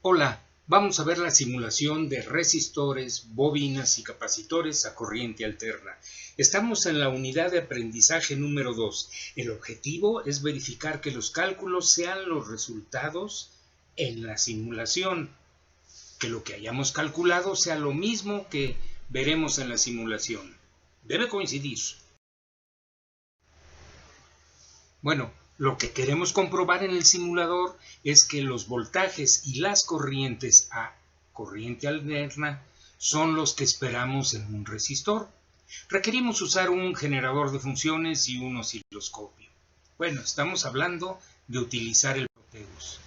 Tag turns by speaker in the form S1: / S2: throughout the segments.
S1: Hola, vamos a ver la simulación de resistores, bobinas y capacitores a corriente alterna. Estamos en la unidad de aprendizaje número 2. El objetivo es verificar que los cálculos sean los resultados en la simulación, que lo que hayamos calculado sea lo mismo que veremos en la simulación. Debe coincidir. Bueno, lo que queremos comprobar en el simulador es que los voltajes y las corrientes a corriente alterna son los que esperamos en un resistor. Requerimos usar un generador de funciones y un osciloscopio. Bueno, estamos hablando de utilizar el Proteus.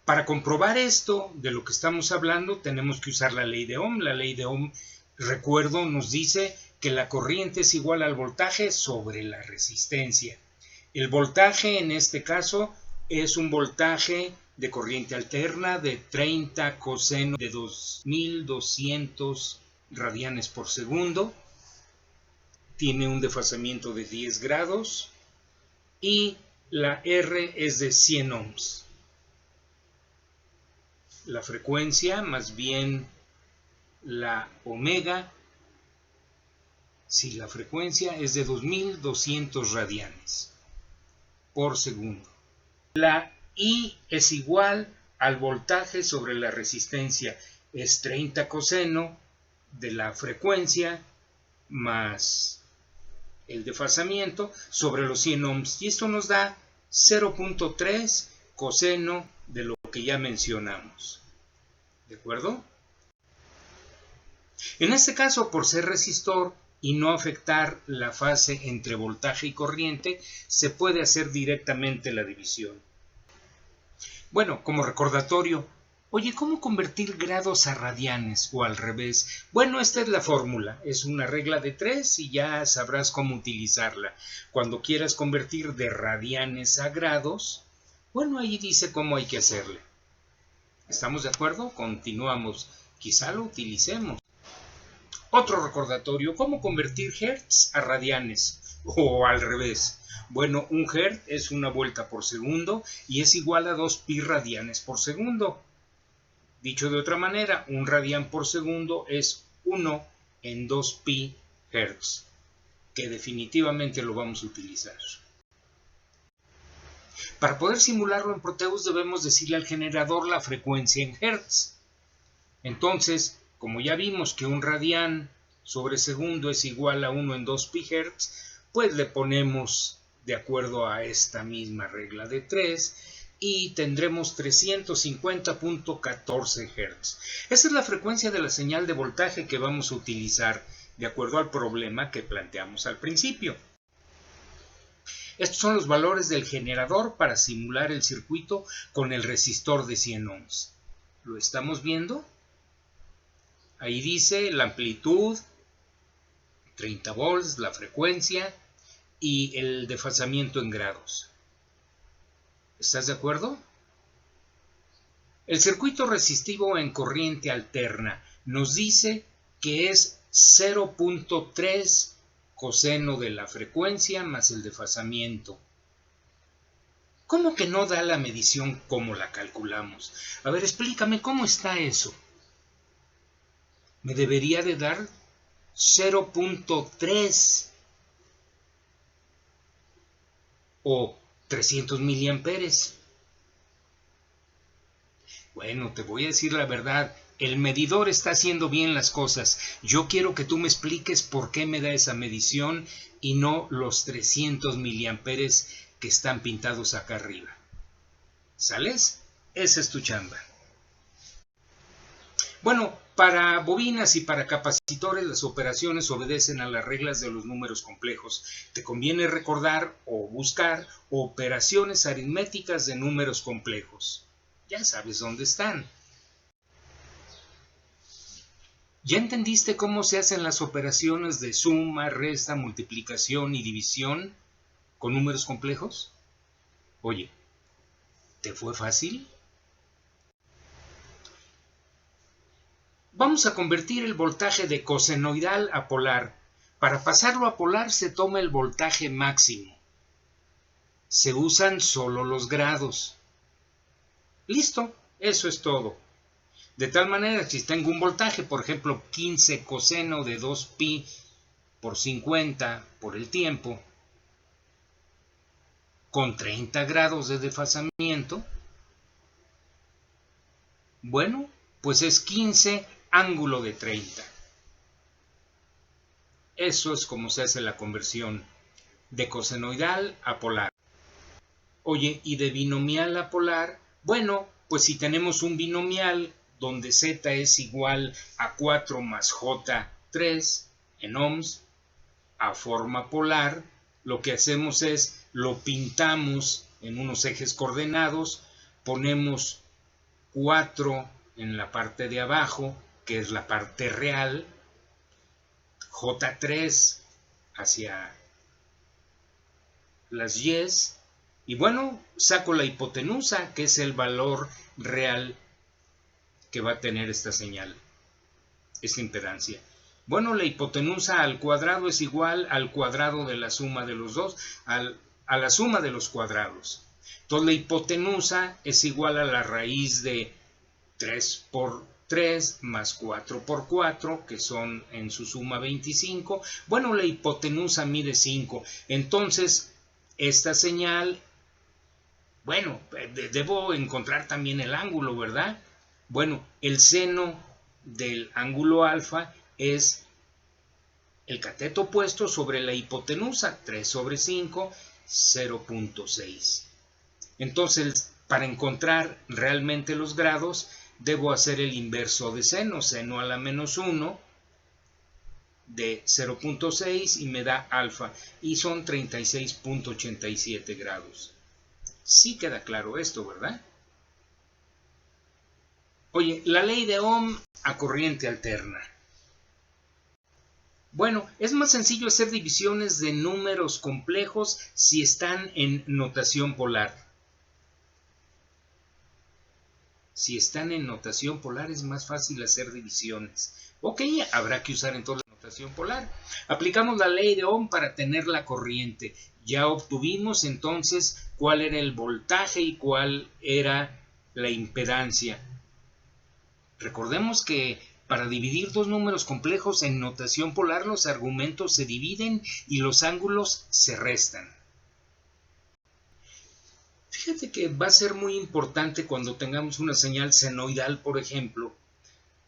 S1: Para comprobar esto de lo que estamos hablando, tenemos que usar la ley de Ohm. La ley de Ohm, recuerdo, nos dice que la corriente es igual al voltaje sobre la resistencia. El voltaje en este caso es un voltaje de corriente alterna de 30 coseno de 2200 radianes por segundo. Tiene un desfasamiento de 10 grados y la R es de 100 ohms. La frecuencia, más bien la omega, si la frecuencia es de 2200 radianes por segundo. La I es igual al voltaje sobre la resistencia, es 30 coseno de la frecuencia más el desfasamiento sobre los 100 ohms, y esto nos da 0.3 coseno de lo que ya mencionamos. ¿De acuerdo? En este caso, por ser resistor y no afectar la fase entre voltaje y corriente, se puede hacer directamente la división. Bueno, como recordatorio, oye, ¿cómo convertir grados a radianes o al revés? Bueno, esta es la fórmula, es una regla de 3 y ya sabrás cómo utilizarla. Cuando quieras convertir de radianes a grados, bueno, ahí dice cómo hay que hacerle. ¿Estamos de acuerdo? Continuamos. Quizá lo utilicemos. Otro recordatorio, ¿cómo convertir hertz a radianes? O al revés. Bueno, un hertz es una vuelta por segundo y es igual a 2 pi radianes por segundo. Dicho de otra manera, un radián por segundo es 1 en 2 pi hertz, que definitivamente lo vamos a utilizar. Para poder simularlo en Proteus debemos decirle al generador la frecuencia en hertz. Entonces, como ya vimos que un radián sobre segundo es igual a 1 en 2 pi hertz, pues le ponemos de acuerdo a esta misma regla de 3 y tendremos 350.14 Hz. Esa es la frecuencia de la señal de voltaje que vamos a utilizar de acuerdo al problema que planteamos al principio. Estos son los valores del generador para simular el circuito con el resistor de 100 ohms. ¿Lo estamos viendo? Ahí dice la amplitud, 30 volts, la frecuencia y el desfasamiento en grados. ¿Estás de acuerdo? El circuito resistivo en corriente alterna nos dice que es 0.3 coseno de la frecuencia más el desfasamiento. ¿Cómo que no da la medición como la calculamos? A ver, explícame cómo está eso. Me debería de dar 0.3 o 300 miliamperes. Bueno, te voy a decir la verdad, el medidor está haciendo bien las cosas. Yo quiero que tú me expliques por qué me da esa medición y no los 300 miliamperes que están pintados acá arriba. ¿Sales? Esa es tu chamba. Bueno, para bobinas y para capacitores las operaciones obedecen a las reglas de los números complejos. Te conviene recordar o buscar operaciones aritméticas de números complejos. Ya sabes dónde están. ¿Ya entendiste cómo se hacen las operaciones de suma, resta, multiplicación y división con números complejos? Oye, ¿te fue fácil? Vamos a convertir el voltaje de cosenoidal a polar. Para pasarlo a polar se toma el voltaje máximo. Se usan solo los grados. Listo, Eso es todo. De tal manera que si tengo un voltaje, por ejemplo, 15 coseno de 2pi por 50 por el tiempo, con 30 grados de desfasamiento, bueno, pues es 15 ángulo de 30. Eso es como se hace la conversión de cosenoidal a polar. Oye, ¿y de binomial a polar? Bueno, pues si tenemos un binomial donde z es igual a 4 más j3 en ohms, a forma polar, lo que hacemos es lo pintamos en unos ejes coordenados, ponemos 4 en la parte de abajo, que es la parte real, J3 hacia las Y's, y bueno, saco la hipotenusa, que es el valor real que va a tener esta señal, esta impedancia. Bueno, la hipotenusa al cuadrado es igual al cuadrado de la suma de los dos, a la suma de los cuadrados. Entonces la hipotenusa es igual a la raíz de 3 por 3 más 4 por 4, que son en su suma 25. Bueno, la hipotenusa mide 5. Entonces, esta señal, bueno, debo encontrar también el ángulo, ¿verdad? Bueno, el seno del ángulo alfa es el cateto opuesto sobre la hipotenusa, 3 sobre 5, 0.6. Entonces, para encontrar realmente los grados, debo hacer el inverso de seno, seno a la menos 1 de 0.6 y me da alfa, y son 36.87 grados. Sí queda claro esto, ¿verdad? Oye, la ley de Ohm a corriente alterna. Bueno, es más sencillo hacer divisiones de números complejos si están en notación polar. Si están en notación polar es más fácil hacer divisiones. Ok, habrá que usar entonces la notación polar. Aplicamos la ley de Ohm para tener la corriente. Ya obtuvimos entonces cuál era el voltaje y cuál era la impedancia. Recordemos que para dividir dos números complejos en notación polar los argumentos se dividen y los ángulos se restan. Fíjate que va a ser muy importante cuando tengamos una señal senoidal, por ejemplo,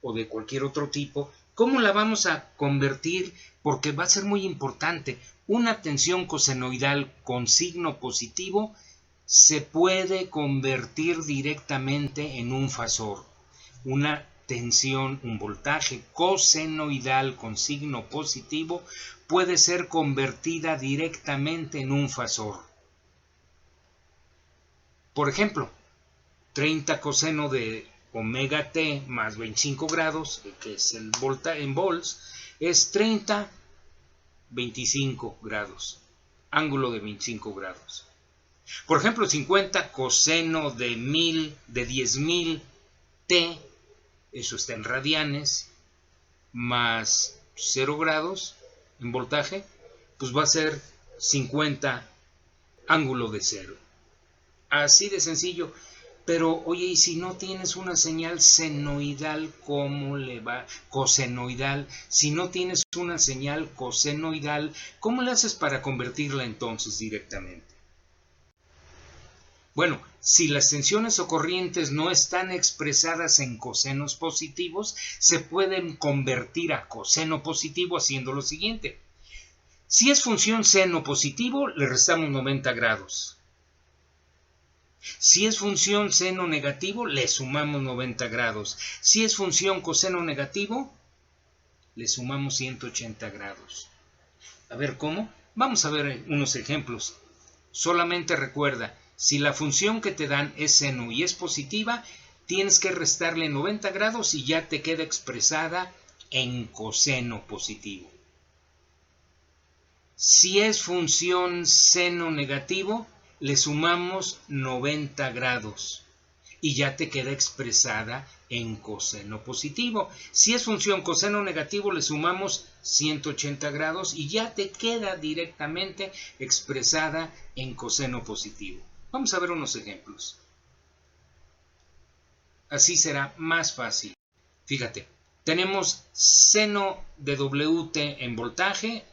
S1: o de cualquier otro tipo, cómo la vamos a convertir, porque va a ser muy importante. Una tensión cosenoidal con signo positivo se puede convertir directamente en un fasor. Una tensión, un voltaje cosenoidal con signo positivo puede ser convertida directamente en un fasor. Por ejemplo, 30 coseno de omega t más 25 grados, que es el en volts, es 30, 25 grados, ángulo de 25 grados. Por ejemplo, 50 coseno de 1000, de 10.000 t, eso está en radianes, más 0 grados en voltaje, pues va a ser 50 ángulo de 0. Así de sencillo. Pero, oye, ¿y si no tienes una señal senoidal, cómo le va? Cosenoidal. Si no tienes una señal cosenoidal, ¿cómo le haces para convertirla entonces directamente? Bueno, si las tensiones o corrientes no están expresadas en cosenos positivos, se pueden convertir a coseno positivo haciendo lo siguiente. Si es función seno positivo, le restamos 90 grados. Si es función seno negativo, le sumamos 90 grados. Si es función coseno negativo, le sumamos 180 grados. A ver, ¿cómo? Vamos a ver unos ejemplos. Solamente recuerda, si la función que te dan es seno y es positiva, tienes que restarle 90 grados y ya te queda expresada en coseno positivo. Si es función seno negativo, le sumamos 90 grados y ya te queda expresada en coseno positivo. Si es función coseno negativo, le sumamos 180 grados y ya te queda directamente expresada en coseno positivo. Vamos a ver unos ejemplos. Así será más fácil. Fíjate, tenemos seno de WT en voltaje,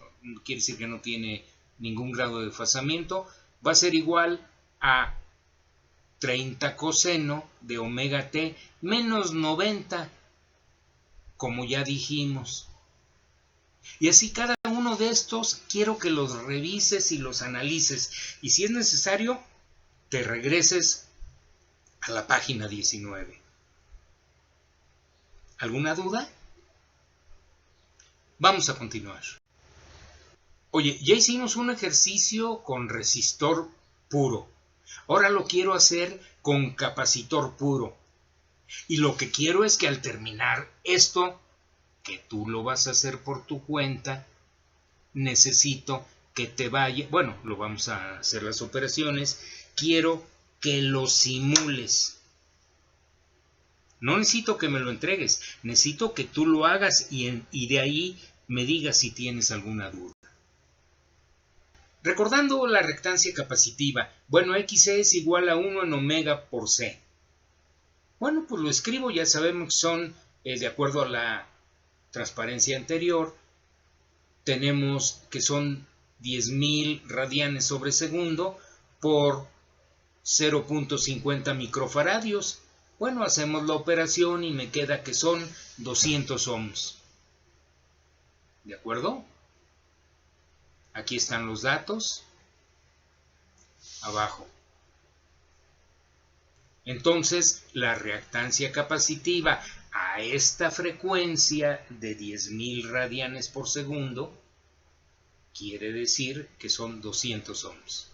S1: quiere decir que no tiene ningún grado de desfasamiento, va a ser igual a 30 coseno de omega t menos 90, como ya dijimos. Y así cada uno de estos quiero que los revises y los analices. Y si es necesario, te regreses a la página 19. ¿Alguna duda? Vamos a continuar. Oye, ya hicimos un ejercicio con resistor puro. Ahora lo quiero hacer con capacitor puro. Y lo que quiero es que al terminar esto, que tú lo vas a hacer por tu cuenta, necesito que te vaya, bueno, lo vamos a hacer las operaciones, quiero que lo simules. No necesito que me lo entregues, necesito que tú lo hagas y de ahí me digas si tienes alguna duda. Recordando la reactancia capacitiva, bueno, XC es igual a 1 en omega por C. Bueno, pues lo escribo, ya sabemos que son, de acuerdo a la transparencia anterior, tenemos que son 10.000 radianes sobre segundo por 0.50 microfaradios. Bueno, hacemos la operación y me queda que son 200 ohms. ¿De acuerdo? Aquí están los datos. Abajo. Entonces, la reactancia capacitiva a esta frecuencia de 10.000 radianes por segundo quiere decir que son 200 ohms.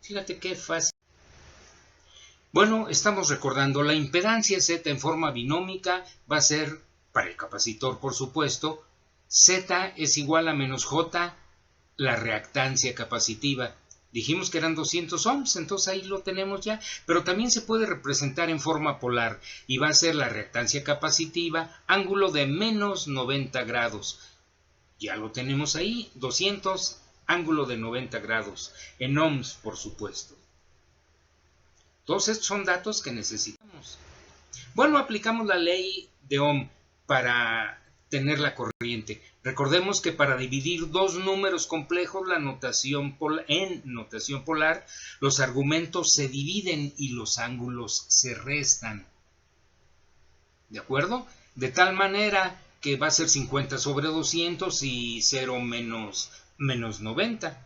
S1: Fíjate qué fácil. Bueno, estamos recordando, la impedancia Z en forma binómica va a ser, para el capacitor por supuesto, Z es igual a menos J, la reactancia capacitiva. Dijimos que eran 200 ohms, entonces ahí lo tenemos ya, pero también se puede representar en forma polar y va a ser la reactancia capacitiva, ángulo de menos 90 grados. Ya lo tenemos ahí, 200, ángulo de 90 grados, en ohms por supuesto. Todos estos son datos que necesitamos. Bueno, aplicamos la ley de Ohm para tener la corriente. Recordemos que para dividir dos números complejos en notación polar, los argumentos se dividen y los ángulos se restan. ¿De acuerdo? De tal manera que va a ser 50 sobre 200 y 0 menos 90.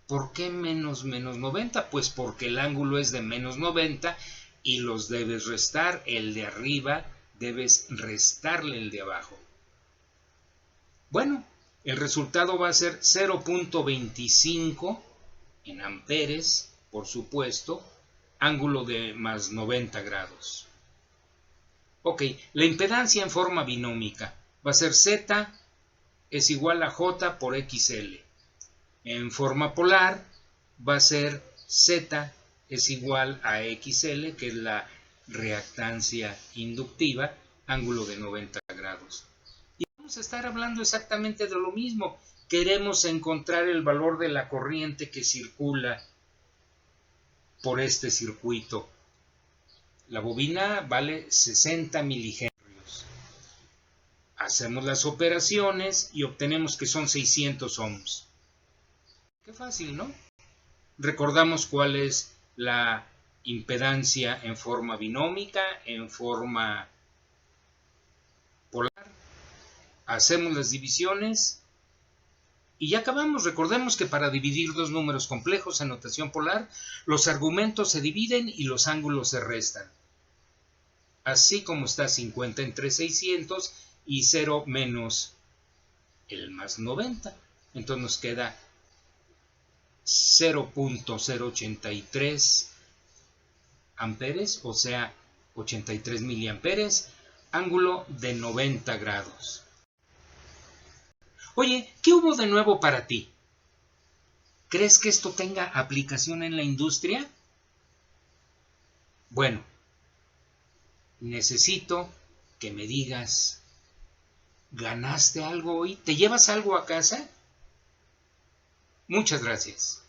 S1: ¿Por qué menos 90? Pues porque el ángulo es de menos 90 y los debes restar. El de arriba debes restarle el de abajo. Bueno, el resultado va a ser 0.25 en amperes, por supuesto, ángulo de más 90 grados. Ok, la impedancia en forma binómica va a ser Z es igual a J por XL. En forma polar va a ser Z es igual a XL, que es la reactancia inductiva, ángulo de 90 grados. Y vamos a estar hablando exactamente de lo mismo. Queremos encontrar el valor de la corriente que circula por este circuito. La bobina vale 60 milihenrios. Hacemos las operaciones y obtenemos que son 600 ohms. Qué fácil, ¿no? Recordamos cuál es la impedancia en forma binómica, en forma polar. Hacemos las divisiones y ya acabamos. Recordemos que para dividir dos números complejos en notación polar, los argumentos se dividen y los ángulos se restan. Así como está 50 entre 600 y 0 menos el más 90. Entonces nos queda 0.083 amperes, o sea, 83 miliamperes, ángulo de 90 grados. Oye, ¿qué hubo de nuevo para ti? ¿Crees que esto tenga aplicación en la industria? Bueno, necesito que me digas, ¿ganaste algo hoy? ¿Te llevas algo a casa? Muchas gracias.